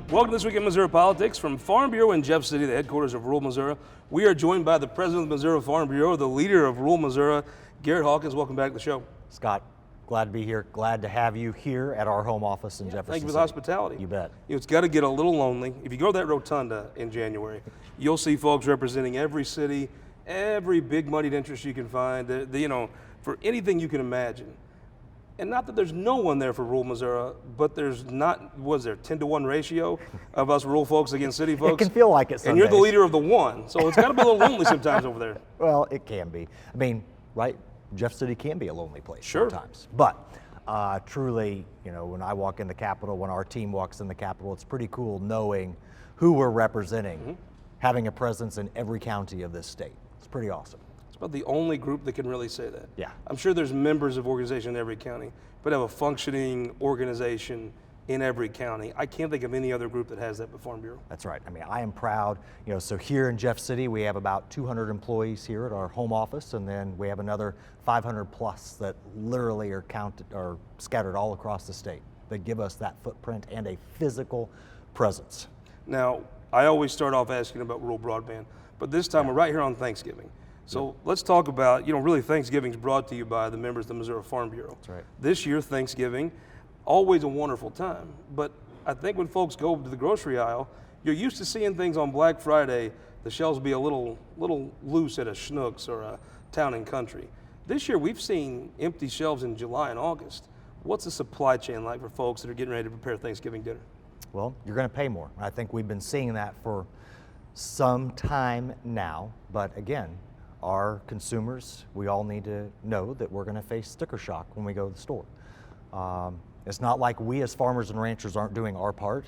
Welcome to This Week in Missouri Politics from Farm Bureau in Jeff City, the headquarters of rural Missouri. We are joined by the president of the Missouri Farm Bureau, the leader of rural Missouri, Garrett Hawkins. Welcome back to the show. Scott, glad to be here. Glad to have you here at our home office in Jefferson Thank you for City. the hospitality. You bet. It's got to get a little lonely. If you go to that rotunda in January, you'll see folks representing every city, every big moneyed interest you can find, for anything you can imagine. And not that there's no one there for rural Missouri, but there's not, 10-to-1 ratio of us rural folks against city folks? It can feel like it some And you're the days. leader of the one, so it's got to be a little lonely sometimes over there. Well, it can be. I mean, right, Jeff City can be a lonely place Sure. sometimes. But truly, when I walk in the Capitol, when our team walks in the Capitol, it's pretty cool knowing who we're representing, having a presence in every county of this state. It's pretty awesome. It's about the only group that can really say that. Yeah. I'm sure there's members of organization in every county, but have a functioning organization in every county. I can't think of any other group that has that but Farm Bureau. That's right. I mean, I am proud. So here in Jeff City, we have about 200 employees here at our home office, and then we have another 500 plus that literally are scattered all across the state. That give us that footprint and a physical presence. Now, I always start off asking about rural broadband, but this time we're right here on Thanksgiving. So let's talk about, really Thanksgiving's brought to you by the members of the Missouri Farm Bureau. That's right. This year, Thanksgiving, always a wonderful time. But I think when folks go to the grocery aisle, you're used to seeing things on Black Friday, the shelves be a little loose at a Schnucks or a Town and Country. This year, we've seen empty shelves in July and August. What's the supply chain like for folks that are getting ready to prepare Thanksgiving dinner? Well, you're going to pay more. I think we've been seeing that for some time now, but again, our consumers, we all need to know that we're going to face sticker shock when we go to the store. It's not like we as farmers and ranchers aren't doing our part.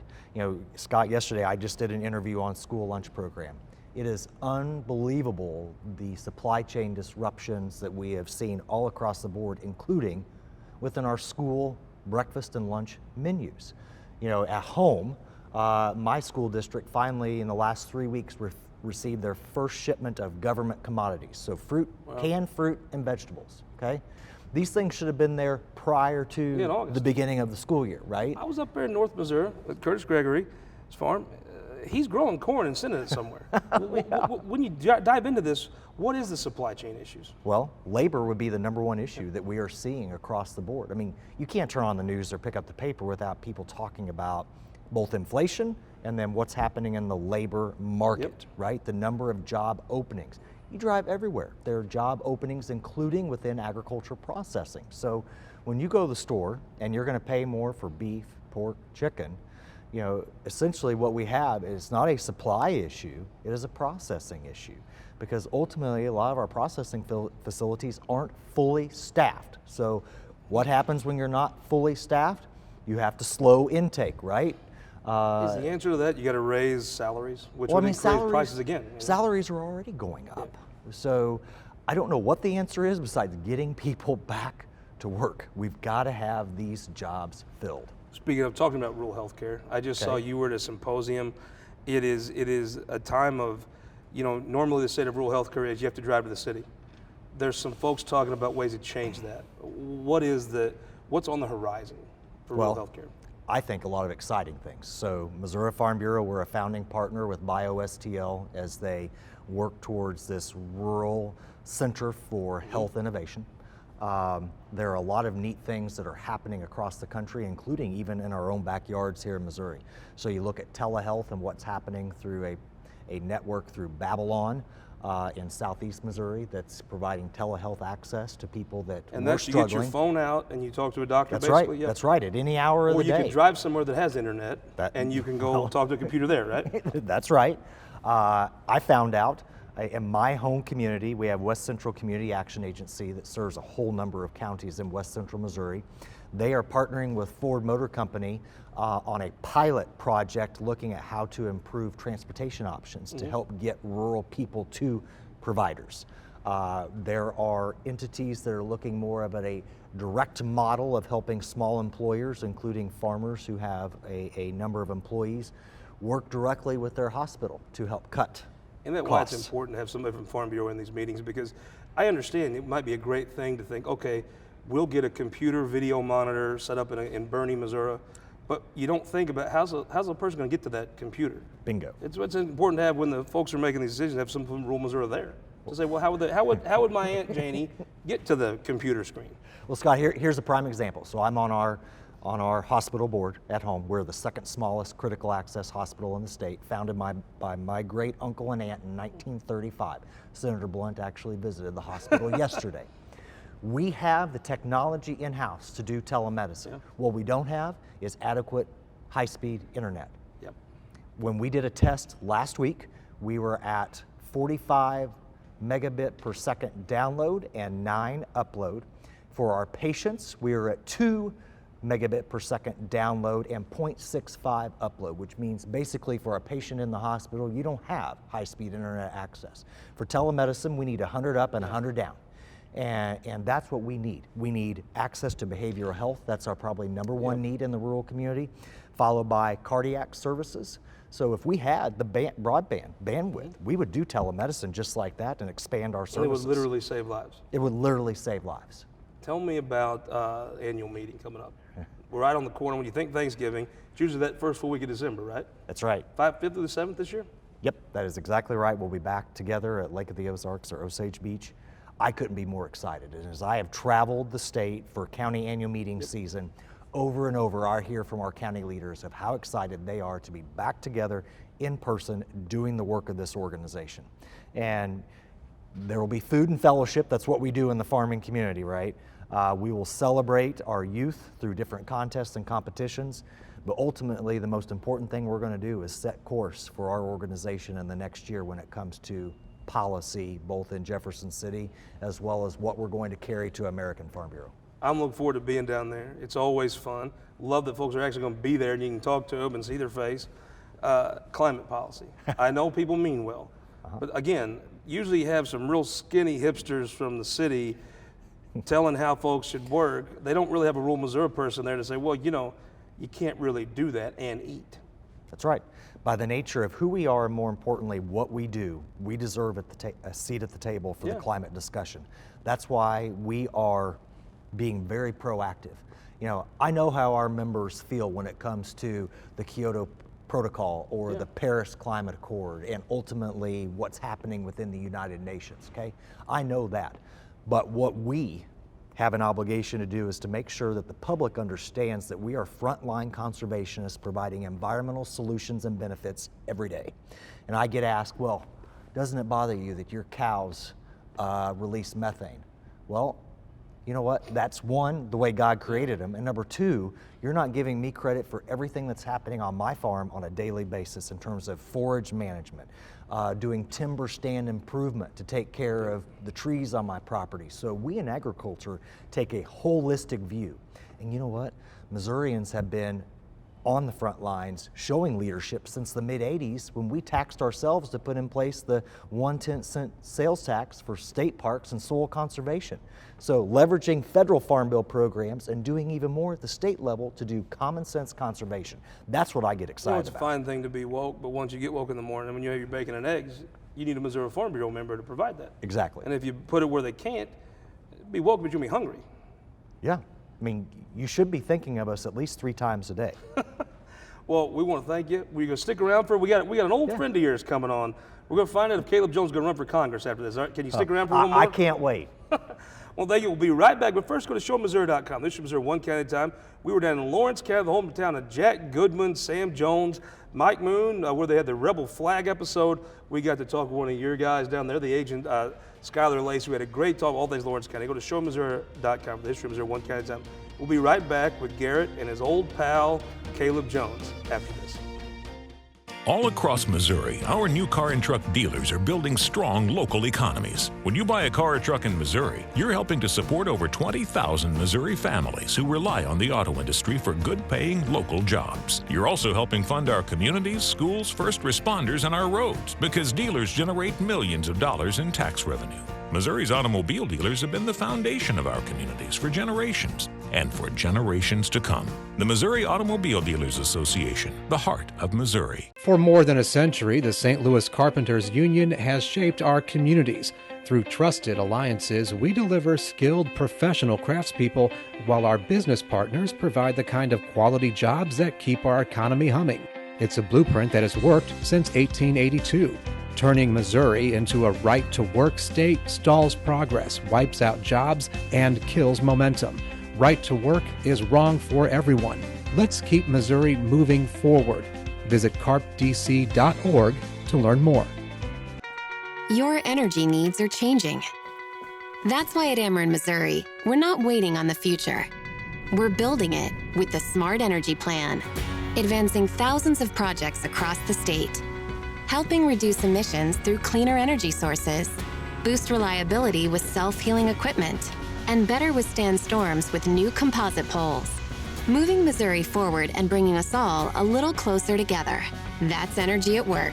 Scott, yesterday I just did an interview on school lunch program. It is unbelievable the supply chain disruptions that we have seen all across the board, including within our school breakfast and lunch menus. At home, my school district finally in the last 3 weeks received their first shipment of government commodities. So fruit, canned fruit and vegetables, okay? These things should have been there prior to the beginning of the school year, right? I was up there in North Missouri at Curtis Gregory's farm. He's growing corn and sending it somewhere. When you dive into this, what is the supply chain issues? Well, labor would be the number one issue that we are seeing across the board. I mean, you can't turn on the news or pick up the paper without people talking about both inflation and then what's happening in the labor market, right? The number of job openings. You drive everywhere. There are job openings, including within agricultural processing. So when you go to the store and you're going to pay more for beef, pork, chicken, essentially what we have is not a supply issue, it is a processing issue. Because ultimately, a lot of our processing facilities aren't fully staffed. So what happens when you're not fully staffed? You have to slow intake, right? Is the answer to that you got to raise salaries, which would increase prices again? Salaries are already going up. Yeah. So I don't know what the answer is besides getting people back to work. We've got to have these jobs filled. Speaking of talking about rural health care, I just saw you were at a symposium. It is a time of, normally the state of rural health care is you have to drive to the city. There's some folks talking about ways to change that. What's on the horizon for rural health care? I think a lot of exciting things. So Missouri Farm Bureau, we're a founding partner with BioSTL as they work towards this rural center for health innovation. There are a lot of neat things that are happening across the country, including even in our own backyards here in Missouri. So you look at telehealth and what's happening through a network through Babylon in southeast Missouri that's providing telehealth access to people that and were that's struggling. You get your phone out and you talk to a doctor. That's basically. right. Yep. That's right. At any hour of the day. Or you can drive somewhere that has internet and you can go talk to a computer there, right? That's right. I found out in my home community, we have West Central Community Action Agency that serves a whole number of counties in West Central Missouri. They are partnering with Ford Motor Company on a pilot project looking at how to improve transportation options to help get rural people to providers. There are entities that are looking more of a direct model of helping small employers, including farmers who have a number of employees, work directly with their hospital to help cut And that's why it's important to have somebody from Farm Bureau in these meetings, because I understand it might be a great thing to think, okay, we'll get a computer video monitor set up in Bernie, Missouri. But you don't think about how's a person going to get to that computer. Bingo. It's important to have when the folks are making these decisions, have some from rural Missouri there. To say, well, how would my Aunt Janie get to the computer screen? Well, Scott, here's a prime example. So I'm on our hospital board at home. We're the second smallest critical access hospital in the state, founded by my great uncle and aunt in 1935. Senator Blunt actually visited the hospital yesterday. We have the technology in-house to do telemedicine. Yeah. What we don't have is adequate high-speed internet. Yep. When we did a test last week, we were at 45 megabit per second download and 9 upload. For our patients, we are at 2 megabit per second download and 0.65 upload, which means basically for a patient in the hospital, you don't have high-speed internet access. For telemedicine, we need 100 up and 100 down. And that's what we need. We need access to behavioral health. That's our probably number one need in the rural community, followed by cardiac services. So if we had the broadband bandwidth, we would do telemedicine just like that and expand our services. And it would literally save lives. It would literally save lives. Tell me about annual meeting coming up. We're right on the corner. When you think Thanksgiving, it's usually that first full week of December, right? That's right. 5th through the 7th this year? Yep, that is exactly right. We'll be back together at Lake of the Ozarks or Osage Beach. I couldn't be more excited. And as I have traveled the state for county annual meeting season, over and over, I hear from our county leaders of how excited they are to be back together in person doing the work of this organization. And there will be food and fellowship. That's what we do in the farming community, right? We will celebrate our youth through different contests and competitions, but ultimately the most important thing we're going to do is set course for our organization in the next year when it comes to policy, both in Jefferson City as well as what we're going to carry to American Farm Bureau. I'm looking forward to being down there. It's always fun. Love that folks are actually going to be there and you can talk to them and see their face. Climate policy. I know people mean well, but again, usually you have some real skinny hipsters from the city telling how folks should work. They don't really have a rural Missouri person there to say, well, you know, you can't really do that and eat. That's right. By the nature of who we are, and more importantly, what we do, we deserve a seat at the table for the climate discussion. That's why we are being very proactive. You know, I know how our members feel when it comes to the Kyoto Protocol or the Paris Climate Accord and ultimately what's happening within the United Nations, okay? I know that. But what we have an obligation to do is to make sure that the public understands that we are frontline conservationists providing environmental solutions and benefits every day. And I get asked, well, doesn't it bother you that your cows release methane? Well, you know what? That's one, the way God created them. And number two, you're not giving me credit for everything that's happening on my farm on a daily basis in terms of forage management, doing timber stand improvement to take care of the trees on my property. So we in agriculture take a holistic view. And you know what? Missourians have been on the front lines showing leadership since the mid-'80s when we taxed ourselves to put in place the 1/10 sales tax for state parks and soil conservation. So leveraging federal farm bill programs and doing even more at the state level to do common sense conservation. That's what I get excited about. It's a fine thing to be woke, but once you get woke in the morning, when you have your bacon and eggs, you need a Missouri Farm Bureau member to provide that. Exactly. And if you put it where they can't, be woke, but you'll be hungry. Yeah. I mean, you should be thinking of us at least 3 times a day. Well, we want to thank you. We're going to stick around we got an old friend of yours coming on. We're going to find out if Caleb Jones is going to run for Congress after this. All right, can you stick around for one more? I can't wait. Well, thank you. We'll be right back. But first, go to showmissouri.com. This is Missouri One County at a time. We were down in Lawrence County, the hometown of Jack Goodman, Sam Jones, Mike Moon, where they had the Rebel Flag episode. We got to talk with one of your guys down there, the agent, Skylar Lacey. We had a great talk, all things Lawrence County. Go to showmissouri.com for the history of Missouri One County at a time. We'll be right back with Garrett and his old pal, Caleb Jones, after this. All across Missouri, our new car and truck dealers are building strong local economies. When you buy a car or truck in Missouri, you're helping to support over 20,000 Missouri families who rely on the auto industry for good-paying local jobs. You're also helping fund our communities, schools, first responders, and our roads because dealers generate millions of dollars in tax revenue. Missouri's automobile dealers have been the foundation of our communities for generations and for generations to come. The Missouri Automobile Dealers Association, the heart of Missouri. For more than a century, the St. Louis Carpenters Union has shaped our communities. Through trusted alliances, we deliver skilled professional craftspeople while our business partners provide the kind of quality jobs that keep our economy humming. It's a blueprint that has worked since 1882. Turning Missouri into a right-to-work state stalls progress, wipes out jobs, and kills momentum. Right to work is wrong for everyone. Let's keep Missouri moving forward. Visit carpdc.org to learn more. Your energy needs are changing. That's why at Ameren, Missouri, we're not waiting on the future. We're building it with the Smart Energy Plan, advancing thousands of projects across the state, helping reduce emissions through cleaner energy sources, boost reliability with self-healing equipment, and better withstand storms with new composite poles. Moving Missouri forward and bringing us all a little closer together. That's energy at work.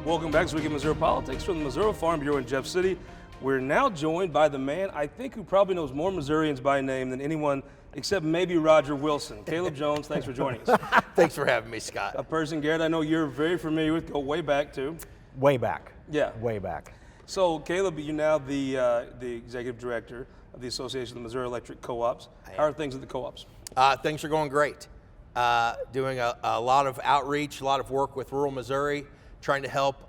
Welcome back to Week in Missouri Politics from the Missouri Farm Bureau in Jeff City. We're now joined by the man I think who probably knows more Missourians by name than anyone except maybe Roger Wilson. Caleb Jones, thanks for joining us. Thanks for having me, Scott. A person, Garrett, I know you're very familiar with, go way back too. Way back. Yeah. Way back. So, Caleb, you're now the executive director of the Association of Missouri Electric Co-ops. How are things at the co-ops? Things are going great. Doing a lot of outreach, a lot of work with rural Missouri, trying to help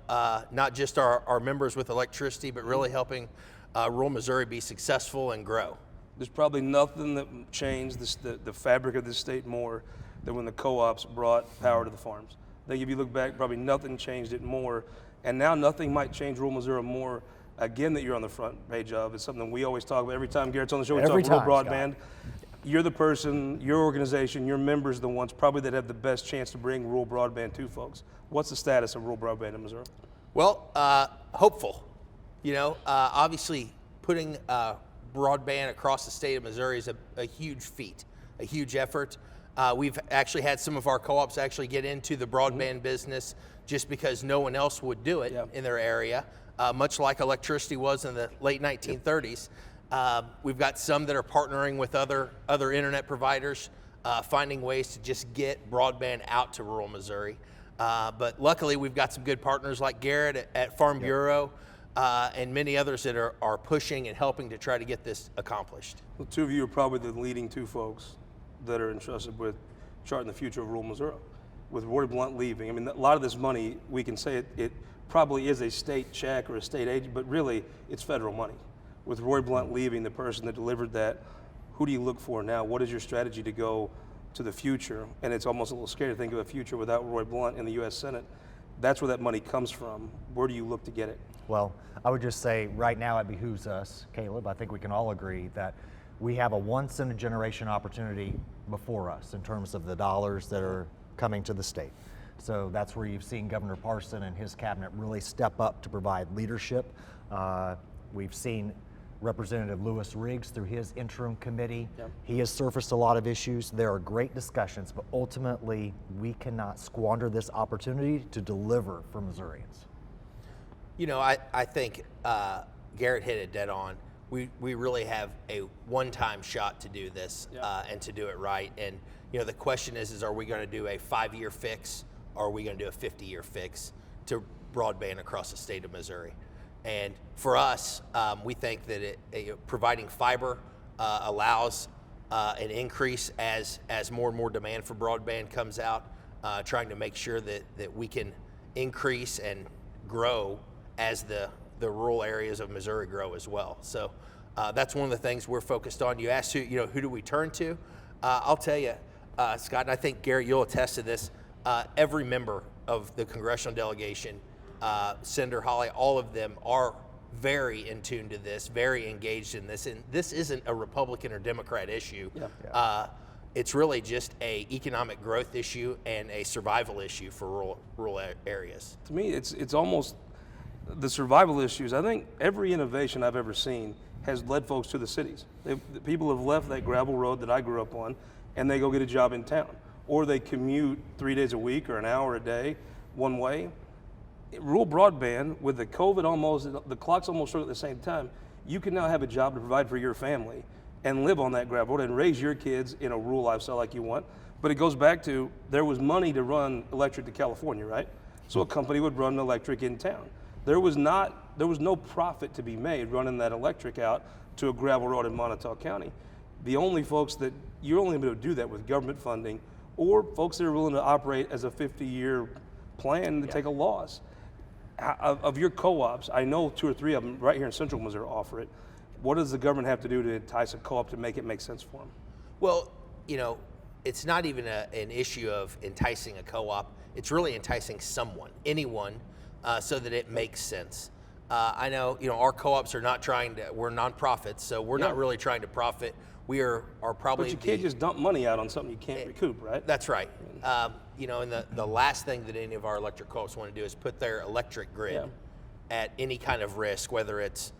not just our members with electricity, but really helping rural Missouri be successful and grow. There's probably nothing that changed the fabric of this state more than when the co-ops brought power to the farms. I think if you look back, probably nothing changed it more. And now nothing might change rural Missouri more, again, that you're on the front page of. It's something we always talk about. Every time Garrett's on the show, we talk rural broadband. Scott. You're the person, your organization, your members are the ones probably that have the best chance to bring rural broadband to folks. What's the status of rural broadband in Missouri? Well, hopeful. You know, obviously putting broadband across the state of Missouri is a huge feat, a huge effort. We've actually had some of our co-ops actually get into the broadband business just because no one else would do it in their area, much like electricity was in the late 1930s. We've got some that are partnering with other internet providers, finding ways to just get broadband out to rural Missouri. But luckily, we've got some good partners like Garrett at Farm Bureau and many others that are pushing and helping to try to get this accomplished. The two of you are probably the leading two folks that are entrusted with charting the future of rural Missouri. With Roy Blunt leaving, I mean, a lot of this money, we can say it probably is a state check or a state agency, but really it's federal money. With Roy Blunt leaving, the person that delivered that, who do you look for now? What is your strategy to go to the future? And it's almost a little scary to think of a future without Roy Blunt in the U.S. Senate. That's where that money comes from. Where do you look to get it? Well, I would just say right now it behooves us, Caleb, I think we can all agree that we have a once-in-a-generation opportunity before us in terms of the dollars that are coming to the state. So that's where you've seen Governor Parson and his cabinet really step up to provide leadership. We've seen Representative Lewis Riggs through his interim committee. He has surfaced a lot of issues. There are great discussions, but ultimately we cannot squander this opportunity to deliver for Missourians. You know, I think Garrett hit it dead on. We really have a one-time shot to do this and to do it right. And you know, the question is are we going to do a 5-year fix or are we going to do a 50-year fix to broadband across the state of Missouri? And for us, we think that providing fiber allows an increase as more and more demand for broadband comes out, trying to make sure that we can increase and grow as the rural areas of Missouri grow as well. So that's one of the things we're focused on. You asked who do we turn to? I'll tell you, Scott, and I think Garrett, you'll attest to this, every member of the congressional delegation, Senator Hawley, all of them are very in tune to this, very engaged in this. And this isn't a Republican or Democrat issue. It's really just a economic growth issue and a survival issue for rural areas. To me, it's almost the survival issues. I think every innovation I've ever seen has led folks to the cities. People have left that gravel road that I grew up on, and they go get a job in town. Or they commute 3 days a week or an hour a day one way. Rural broadband, with the COVID the clocks almost struck at the same time, you can now have a job to provide for your family and live on that gravel road and raise your kids in a rural lifestyle like you want. But it goes back to, there was money to run electric to California, right? So a company would run electric in town. There was not there was no profit to be made running that electric out to a gravel road in Montauk County. The only folks that you're only able to do that with government funding, or folks that are willing to operate as a 50-year plan to take a loss. Of your co-ops, I know 2 or 3 of them right here in Central Missouri offer it. What does the government have to do to entice a co-op to make it make sense for them? Well, it's not even an issue of enticing a co-op. It's really enticing someone, anyone, so that it makes sense. I know, our co-ops are not trying to, we're nonprofits, so we're not really trying to profit. We are probably. But you can't just dump money out on something you can't recoup, right? That's right. And the last thing that any of our electric co-ops want to do is put their electric grid at any kind of risk, whether it's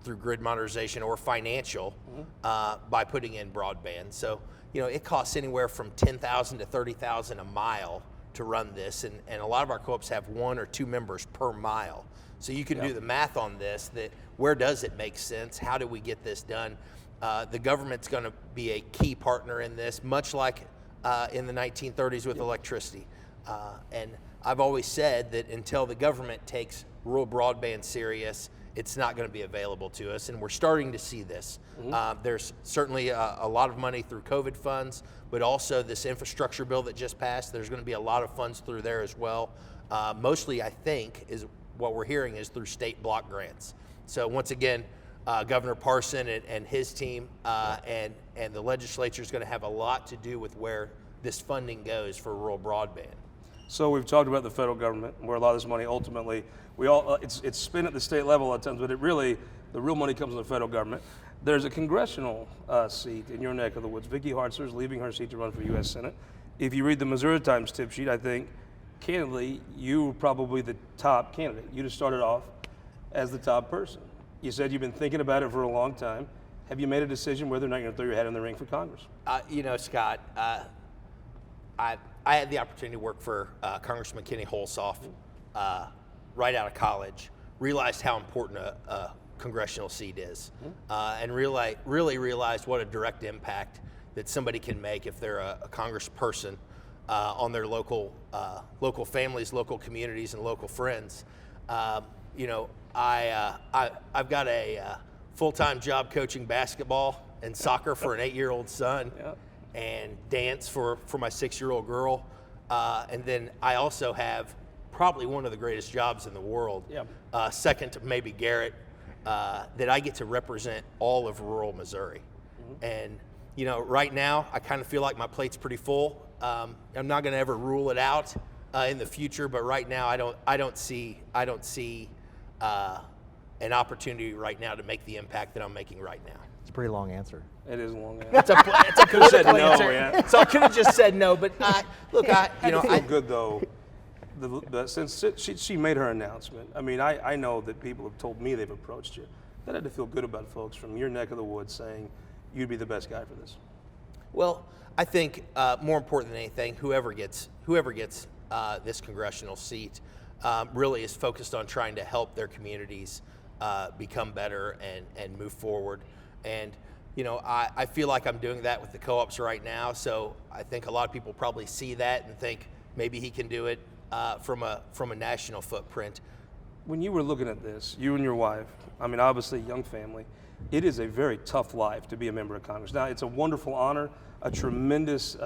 through grid modernization or financial, by putting in broadband. So, it costs anywhere from $10,000 to $30,000 a mile to run this, and a lot of our co-ops have 1 or 2 members per mile. So you can do the math on this, that where does it make sense? How do we get this done? The government's going to be a key partner in this, much like in the 1930s with electricity. And I've always said that until the government takes rural broadband serious, it's not going to be available to us, and we're starting to see this. There's certainly a lot of money through COVID funds, but also this infrastructure bill that just passed, there's going to be a lot of funds through there as well. Mostly, I think, is what we're hearing is through state block grants. So once again, Governor Parson and his team and the legislature is going to have a lot to do with where this funding goes for rural broadband. So we've talked about the federal government, where a lot of this money ultimately, it's spent at the state level a lot of times, but the real money comes from the federal government. There's a congressional seat in your neck of the woods. Vicki Hartzler is leaving her seat to run for U.S. Senate. If you read the Missouri Times tip sheet, I think, candidly, you were probably the top candidate. You just started off as the top person. You said you've been thinking about it for a long time. Have you made a decision whether or not you're going to throw your hat in the ring for Congress? Scott, I had the opportunity to work for Congressman Kenny Holsoff right out of college, realized how important a congressional seat is, and really realized what a direct impact that somebody can make if they're a congressperson on their local families, local communities, and local friends. I've got a full-time job coaching basketball and soccer for an 8-year-old son, and dance for my 6-year-old girl. And then I also have probably one of the greatest jobs in the world, second to maybe Garrett, that I get to represent all of rural Missouri. And, right now I kind of feel like my plate's pretty full. I'm not going to ever rule it out in the future, but right now I don't see an opportunity right now to make the impact that I'm making right now. It's a pretty long answer. It is a long answer. It's a political no, answer. yeah. So I could have just said no, but I feel good though. Since she made her announcement, I mean, I know that people have told me they've approached you. That had to feel good about folks from your neck of the woods saying you'd be the best guy for this. Well, I think more important than anything, whoever gets this congressional seat really is focused on trying to help their communities become better and move forward. And I feel like I'm doing that with the co-ops right now. So I think a lot of people probably see that and think maybe he can do it from a national footprint. When you were looking at this, you and your wife, I mean, obviously young family, it is a very tough life to be a member of Congress. Now, it's a wonderful honor, a tremendous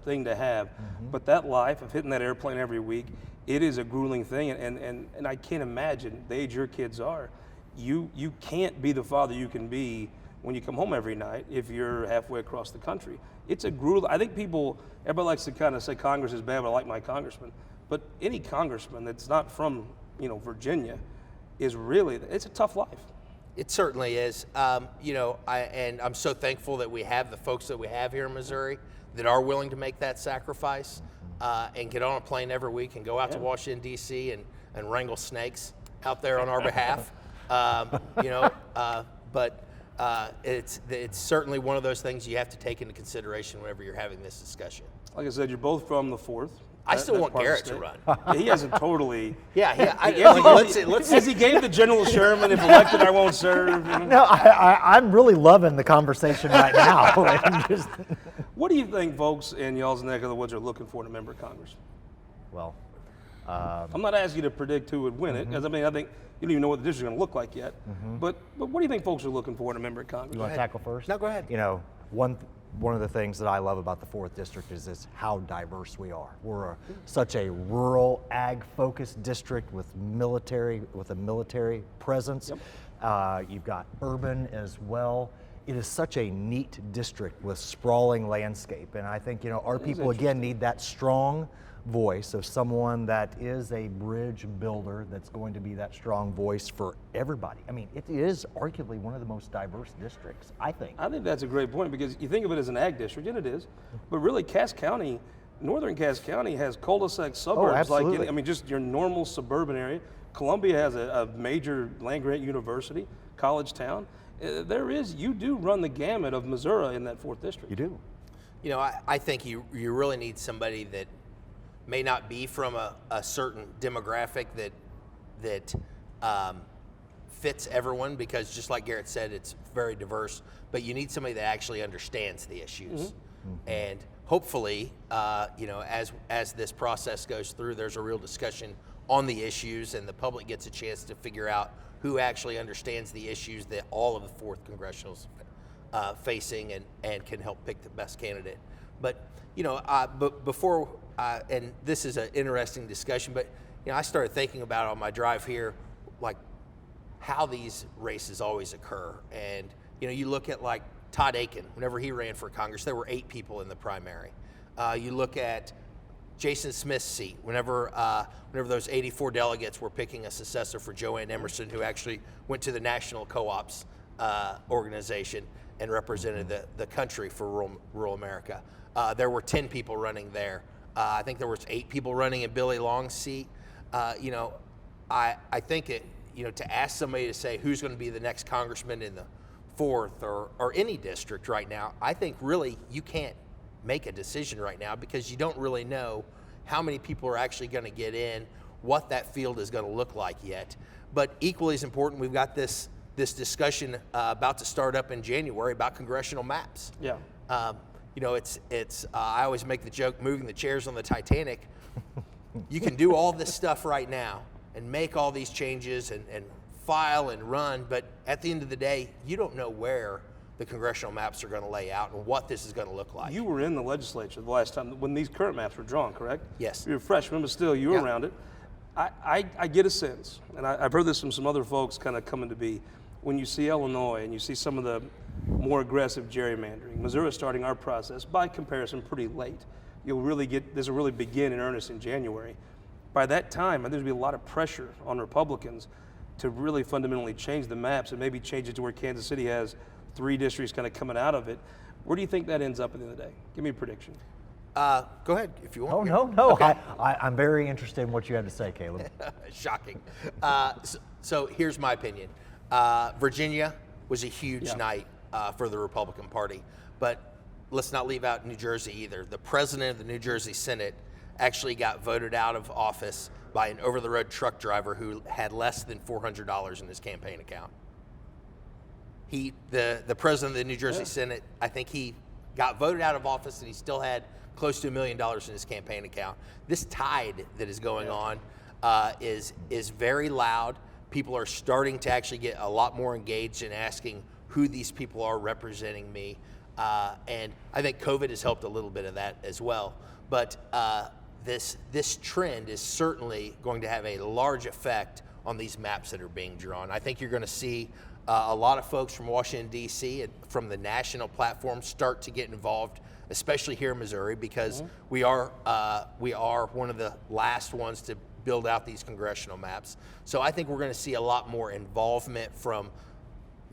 thing to have, but that life of hitting that airplane every week, it is a grueling thing, and I can't imagine the age your kids are. You can't be the father you can be when you come home every night if you're halfway across the country. It's a grueling, I think everybody likes to kind of say Congress is bad, but I like my congressman. But any congressman that's not from, Virginia it's a tough life. It certainly is. I'm so thankful that we have the folks that we have here in Missouri that are willing to make that sacrifice and get on a plane every week and go out to Washington, D.C. and wrangle snakes out there on our behalf. But it's certainly one of those things you have to take into consideration whenever you're having this discussion. Like I said, you're both from the 4th. I still want Garrett to run. Yeah, he hasn't totally. Let's he gave the General Sherman, if elected, I won't serve. No, I'm really loving the conversation right now. What do you think folks in y'all's neck of the woods are looking for in a member of Congress? Well, I'm not asking you to predict who would win it, because I mean, I think you don't even know what the district's going to look like yet. But what do you think folks are looking for in a member of Congress? You want to tackle first? No, go ahead. You know, one of the things that I love about the 4th District is how diverse we are. We're such a rural, ag-focused district with a military presence. You've got urban as well. It is such a neat district with sprawling landscape, and I think, you know, our people again need that strong voice of someone that is a bridge builder, that's going to be that strong voice for everybody. I mean, it is arguably one of the most diverse districts, I think. I think that's a great point, because you think of it as an ag district, and it is, but really Cass County, northern Cass County has cul-de-sac suburbs, absolutely. I mean, just your normal suburban area. Columbia has a major land-grant university, college town. You do run the gamut of Missouri in that 4th District. You do. You know, I think you really need somebody that may not be from a certain demographic that fits everyone, because just like Garrett said, it's very diverse, but you need somebody that actually understands the issues. And hopefully, you know, as this process goes through, there's a real discussion on the issues, and the public gets a chance to figure out who actually understands the issues that all of the 4th Congressional's facing, and can help pick the best candidate. But, you know, before, and this is an interesting discussion, but, you know, I started thinking about on my drive here, like, how these races always occur. And, you know, you look at like Todd Aiken, whenever he ran for Congress, there were 8 people in the primary. You look at Jason Smith's seat, whenever those 84 delegates were picking a successor for Joanne Emerson, who actually went to the National Co-ops organization and represented the country for rural America. There were 10 people running there. I think there was 8 people running in Billy Long's seat. You know, I think you know, to ask somebody to say who's going to be the next congressman in the 4th or any district right now, I think really you can't make a decision right now, because you don't really know how many people are actually going to get in, what that field is going to look like yet. But equally as important, we've got this discussion about to start up in January about congressional maps. Yeah. You know, it's I always make the joke, moving the chairs on the Titanic. You can do all this stuff right now and make all these changes and file and run, but at the end of the day, you don't know where the congressional maps are going to lay out and what this is going to look like. You were in the legislature the last time when these current maps were drawn, correct? Yes. You were a freshman, but still, you were around it. I get a sense, and I've heard this from some other folks kind of coming to be, when you see Illinois and you see some of the more aggressive gerrymandering, Missouri is starting our process, by comparison, pretty late. This will really begin in earnest in January. By that time, there's going to be a lot of pressure on Republicans to really fundamentally change the maps and maybe change it to where Kansas City has 3 districts kind of coming out of it. Where do you think that ends up at the end of the day? Give me a prediction. Go ahead if you want. Oh, no. Okay. I'm very interested in what you have to say, Caleb. Shocking. So here's my opinion. Virginia was a huge night for the Republican Party, but let's not leave out New Jersey either. The president of the New Jersey Senate actually got voted out of office by an over-the-road truck driver who had less than $400 in his campaign account. The president of the New Jersey Senate, I think he got voted out of office, and he still had close to $1 million in his campaign account. This tide that is going on is very loud. People are starting to actually get a lot more engaged in asking who these people are representing me. And I think COVID has helped a little bit of that as well. But this trend is certainly going to have a large effect on these maps that are being drawn. I think you're going to see a lot of folks from Washington, D.C. and from the national platform start to get involved, especially here in Missouri, because we are one of the last ones to build out these congressional maps. So I think we're going to see a lot more involvement from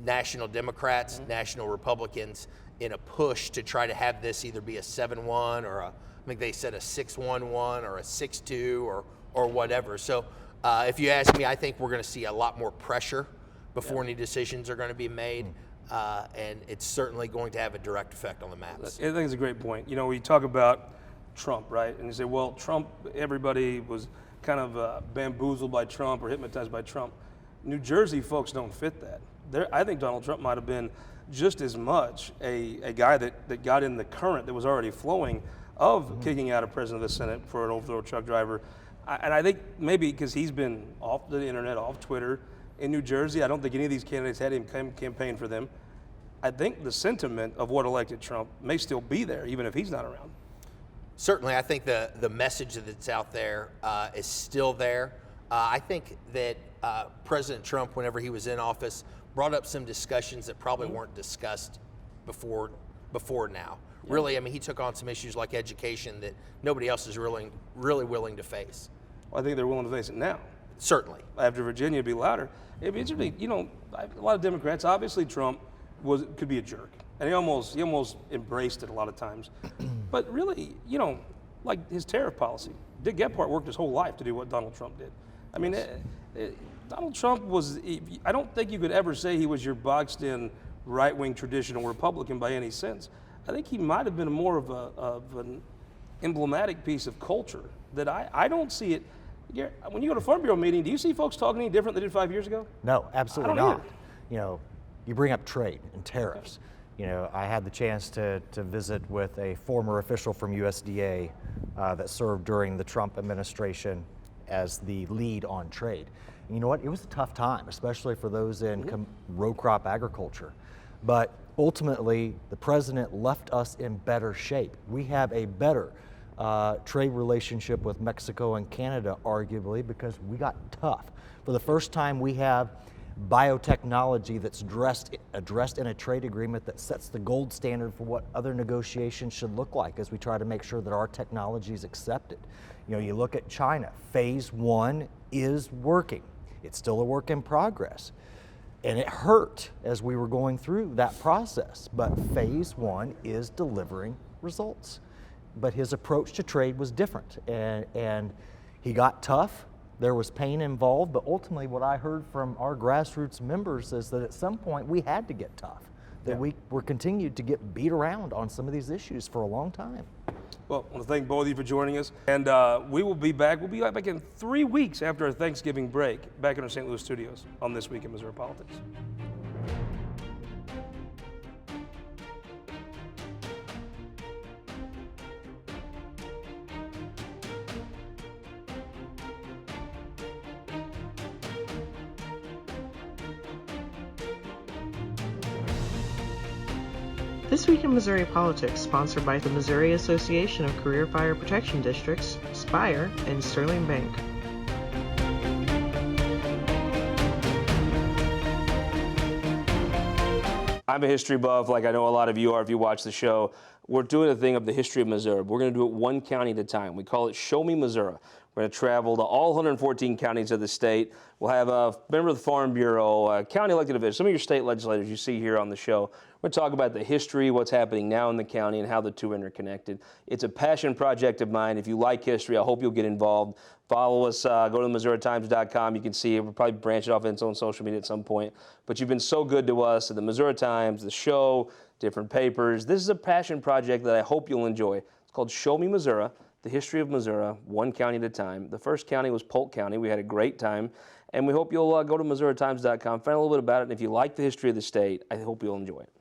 national Democrats, national Republicans, in a push to try to have this either be a 7-1 or I think they said a 6-1-1 or a 6-2 or whatever. So if you ask me, I think we're going to see a lot more pressure before any decisions are going to be made, and it's certainly going to have a direct effect on the maps. I think it's a great point. You know, we talk about Trump, right? And you say, well, Trump, everybody was kind of bamboozled by Trump or hypnotized by Trump. New Jersey folks don't fit that. I think Donald Trump might have been just as much a guy that got in the current that was already flowing of kicking out a president of the Senate for an over-the-road truck driver. And I think maybe because he's been off the internet, off Twitter, in New Jersey, I don't think any of these candidates had him campaign for them. I think the sentiment of what elected Trump may still be there, even if he's not around. Certainly, I think the message that's out there is still there. I think that President Trump, whenever he was in office, brought up some discussions that probably weren't discussed before now. Yeah. Really, I mean, he took on some issues like education that nobody else is really willing to face. Well, I think they're willing to face it now. Certainly. After Virginia, it'd be louder. It'd be interesting. You know, a lot of Democrats, obviously Trump could be a jerk. And he almost embraced it a lot of times. But really, you know, like his tariff policy. Dick Gephardt worked his whole life to do what Donald Trump did. I mean, Donald Trump was, I don't think you could ever say he was your boxed in right-wing traditional Republican by any sense. I think he might have been more of an emblematic piece of culture that I don't see it. When you go to Farm Bureau meeting, do you see folks talking any different than they did 5 years ago? No, absolutely I don't not. either. You know, you bring up trade and tariffs. You know, I had the chance to visit with a former official from USDA that served during the Trump administration as the lead on trade. And you know what? It was a tough time, especially for those in row crop agriculture. But ultimately, the president left us in better shape. We have a better trade relationship with Mexico and Canada, arguably, because we got tough. For the first time, we have biotechnology that's addressed in a trade agreement that sets the gold standard for what other negotiations should look like as we try to make sure that our technology is accepted. You know, you look at China, phase 1 is working. It's still a work in progress. And it hurt as we were going through that process, but phase 1 is delivering results. But his approach to trade was different, and he got tough. There was pain involved, but ultimately what I heard from our grassroots members is that at some point we had to get tough, that we were continued to get beat around on some of these issues for a long time. Well, I want to thank both of you for joining us, and we will be back. We'll be back in 3 weeks after our Thanksgiving break, back in our St. Louis studios on This Week in Missouri Politics. This Week in Missouri Politics, sponsored by the Missouri Association of Career Fire Protection Districts, Spire, and Sterling Bank. I'm a history buff, like I know a lot of you are if you watch the show. We're doing a thing of the history of Missouri. We're going to do it one county at a time. We call it Show Me Missouri. We're going to travel to all 114 counties of the state. We'll have a member of the Farm Bureau, county elected officials, some of your state legislators you see here on the show. We're going to talk about the history, what's happening now in the county, and how the two are interconnected. It's a passion project of mine. If you like history, I hope you'll get involved. Follow us, go to MissouriTimes.com. You can see it. We'll probably branch it off into its own social media at some point. But you've been so good to us at the Missouri Times, the show, different papers. This is a passion project that I hope you'll enjoy. It's called Show Me Missouri, the history of Missouri, one county at a time. The first county was Polk County. We had a great time. And we hope you'll go to MissouriTimes.com, find a little bit about it. And if you like the history of the state, I hope you'll enjoy it.